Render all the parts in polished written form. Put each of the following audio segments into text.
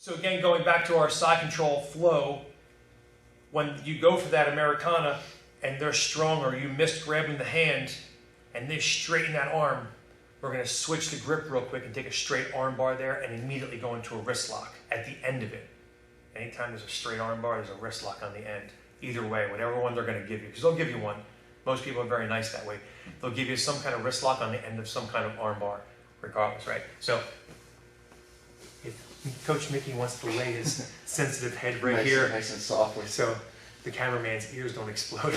So again, going back to our side control flow, when you go for that Americana and they're strong or you missed grabbing the hand and they straighten that arm, we're going to switch the grip real quick and take a straight arm bar there and immediately go into a wrist lock at the end of it. Anytime there's a straight arm bar, there's a wrist lock on the end. Either way, whatever one they're going to give you, because they'll give you one. Most people are very nice that way. They'll give you some kind of wrist lock on the end of some kind of arm bar, regardless, right? So if Coach Mickey wants to lay his sensitive head right here, nice and softly, so the cameraman's ears don't explode.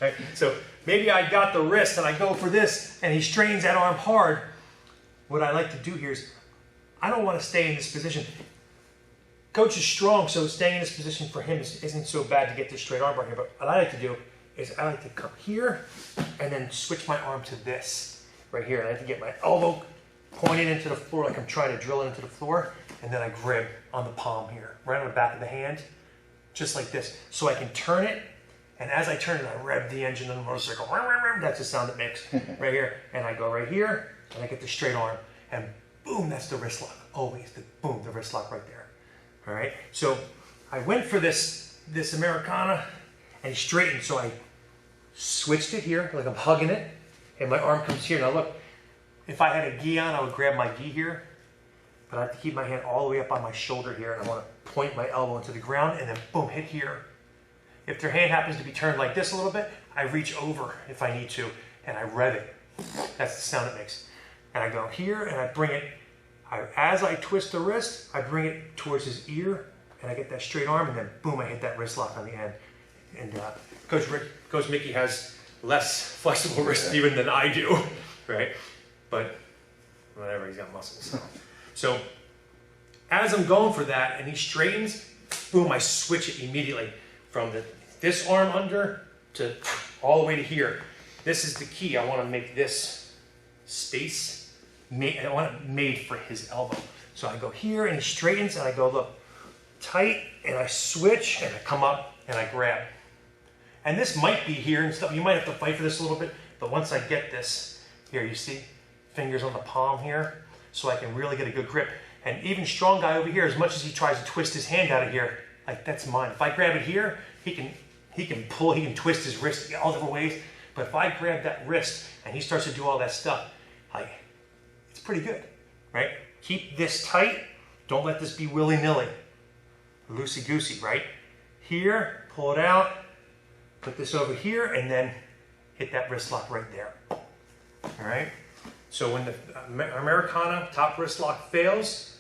Right? So maybe I got the wrist and I go for this and he straightens that arm hard. What I like to do here is I don't want to stay in this position. Coach is strong, so staying in this position for him isn't so bad to get this straight arm bar here. But what I like to do is I like to come here and then switch my arm to this right here. I like to get my elbow pointed into the floor like I'm trying to drill it into the floor, and then I grip on the palm here, right on the back of the hand, just like this. So I can turn it, and as I turn it, I rev the engine of the motorcycle. That's the sound it makes right here. And I go right here, and I get the straight arm, and boom, that's the wrist lock. Always, boom, the wrist lock right there. All right, so I went for this Americana, and he straightened, so I switched it here, like I'm hugging it, and my arm comes here. Now look, if I had a gi on, I would grab my gi here, but I have to keep my hand all the way up on my shoulder here, and I want to point my elbow into the ground, and then boom, hit here. If their hand happens to be turned like this a little bit, I reach over if I need to, and I rev it. That's the sound it makes. And I go here, and I bring it, as I twist the wrist, I bring it towards his ear, and I get that straight arm, and then boom, I hit that wrist lock on the end. And Coach Mickey has less flexible wrists even than I do, right? But whatever, he's got muscles. So as I'm going for that, and he straightens, boom, I switch it immediately from this arm under to all the way to here. This is the key. I want to make this space. I want it made for his elbow. So I go here and he straightens and I go, look, tight, and I switch and I come up and I grab. And this might be here and stuff. You might have to fight for this a little bit, but once I get this, here you see, fingers on the palm here, so I can really get a good grip. And even strong guy over here, as much as he tries to twist his hand out of here, like that's mine. If I grab it here, he can pull, he can twist his wrist all different ways. But if I grab that wrist and he starts to do all that stuff, it's pretty good, right? Keep this tight. Don't let this be willy-nilly. Loosey-goosey, right? Here, pull it out, put this over here, and then hit that wrist lock right there. All right? So when the Americana top wrist lock fails,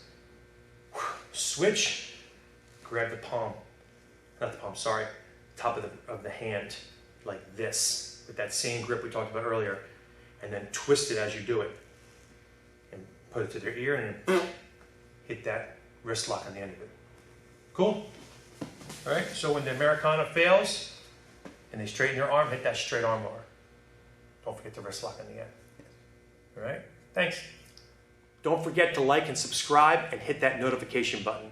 switch, grab the palm, not the palm, sorry, top of the hand, like this, with that same grip we talked about earlier, and then twist it as you do it. And put it to their ear and then hit that wrist lock on the end of it. Cool? All right, so when the Americana fails and they straighten their arm, hit that straight arm bar. Don't forget the wrist lock on the end. All right, thanks. Don't forget to like and subscribe and hit that notification button.